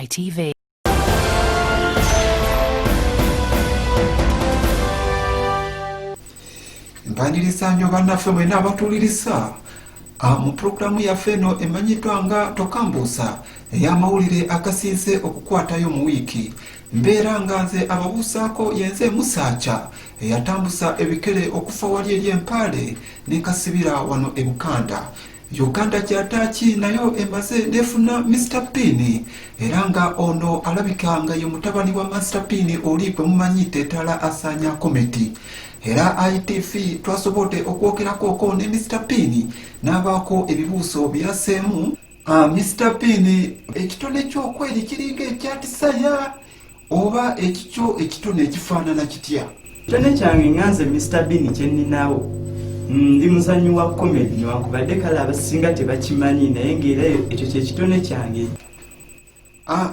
ITV. Mpaniriza nnyo bannaffe mwena abatulirisa mu pulogulaamu yaffe eno emanyiddwa nga Tokambuusa ey'amawulire agasinze okukwatayo mu wiiki. Mbeera nga nze ababuusaako yenze Musaacha eyatambusa ebikere okufa wali eri Empaale ne Kasibira wano e Bukanda. Uganda gyataaki nayo emaze nefuna Mr. Pini era nga ono alabika nga ye mutabani wa Master Pini oli gwe mumanyi Teetala Asaanya Kometi. Era ITV twasobodde okwogerako ne Mr. Pini n'abaako ebibuuzo byaseemu. Mr. Pini, ekitone ky'okweri kiringa ekyatisaya oba ekikyo ekitone ekifaanana kitya? Ekitone kyange nganze Mr. Pini kye nninawo ndi muzannyi wa komedi newankubadde kale abasinga tebakimanyi naye ng'era ekyo kye kitone kyange.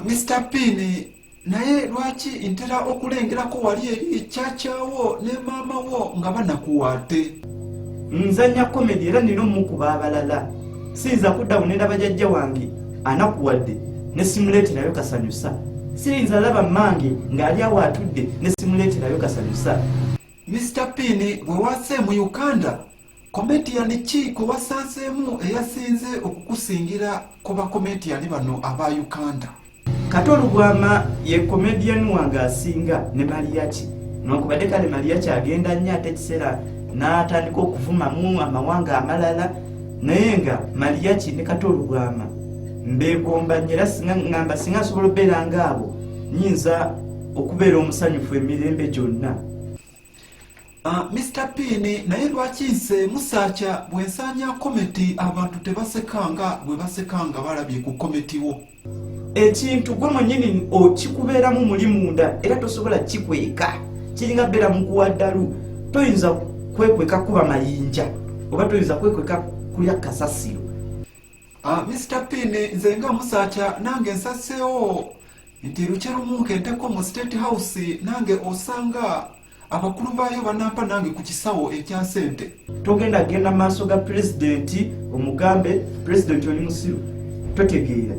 Mr. Pini, naye lwaki ntera okulengerako wali eri ekyakyawo ne maama wo nga banakuwaate? Nzannya komedi era nina omukuba abalala. Siyinza kudda bunenda bajajja wange anakuwadde ne simuleeterayo kasanyusa. Siyinza laba mmange ng'ali awo atudde ne simuleeterayo kasanyusa. Mr. Pini, bwe waase mu Uganda, komediyani ki kwe wasanzeemu eyasinze okukusingira ku bakomediyani bano aba Uganda? Kato Lugwama ye komediyani wange asinga ne Mariachi. Newankubadde kale Mariachi agenda nnyo ate ekiseera n'atandika okuvumamu amawanga amalala, naye nga Mariachi ne Kato Lugwama mbeegomba nnyo era ngamba singa asobola okubeera ng'abo nnyinza okubeera omusanyufu emirembe gyonna. Mr. Pini, naye lwaki nze Musaacha bwe nsaanya kometi abantu tebasekanga bwe basekanga balabye ku kometi wo? Ekintu gwe mwennyini okikubeeramu muli munda era tosobola kikweka. Kiringa beera mukuwa ddalu. Toyinza kwekweka kuba mayinja oba toyinza kwekweka kulya kasasiro. Mr. Pini, nze nga Musaacha nange nsaseewo nti lukyerumu nkenteko mu State House nange osanga abakulu baayo banampa nange ku kisawo ekya ssente. Togenda genda maaso ga pulezidenti omugambe pulezidenti oli musiru totegeera.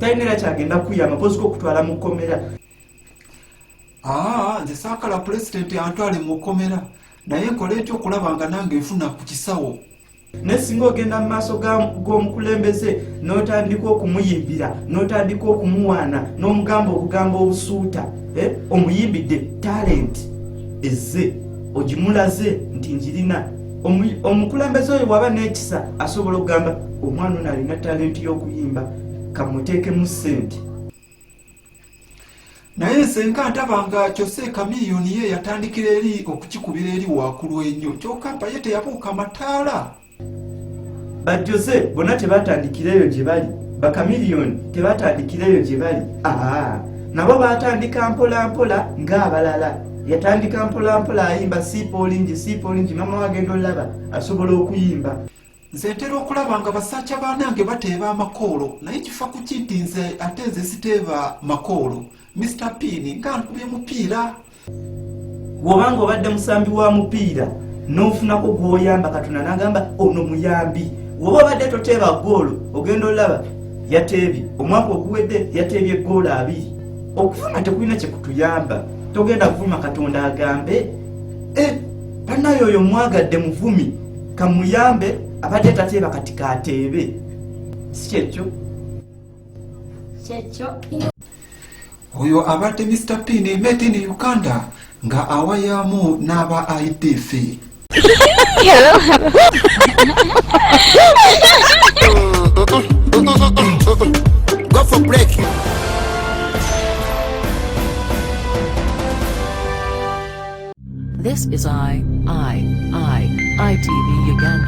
Talina era kyagenda kuyamba pozi okutwala mu kkomera. Nze saakala pulezidenti antwale mu kkomera naye nkola ekyo okulaba nga nange nfuna ku kisawo. Ne singa ogenda mu maaso g'omukulembeze n'otandika okumuyimbira n'otandika okumuwaana n'omugamba obugambo obusuuta, omuyimbidde talenti ezze ogimulaze nti njirina. Omukulembeze oyo bw'aba n'ekisa asobola okugamba omwana ono alina talenti y'okuyimba kamuteekemu ssente. Naye nze nga ndaba nga Jose Chameleone ye yatandikira eri okukikubira eri waakulu ennyo kyokka mpa ye teyabuuka mataala. Ba Jose bonna tebatandikira eyo gye bali, ba Chameleone tebatandikira eyo gye bali. Nabo batandika mpola mpola ng'abalala. Yatandika mpola mpola ayimba siipolingi mama wagenda olaba asobola okuyimba. Nze ntera okulaba nga basaacha banange bateeba amakoolo naye kifa ku kinti nze ate nze siteeba makoolo. Mr. Pini, nga nkubye mupiira. Bw'obanga obadde musambi wa mupiira n'ofunako gw'oyamba Katonda n'agamba ono muyambi. Bw'oba obadde toteeba ggoolo ogenda olaba yateebye omwaka oguwedde yateebye ggoolo 2. Okuvuma tekulina kye kutuyamba. Togenda kuvuma Katonda agambe bannayo oyo mwagadde muvumi kamuyambe abadde tateeba kati kateebe. Si kyekyo? Oyo abadde Mr. Pini made in Uganda nga awayamu n'aba ITV. Go for break. This is ITV Uganda.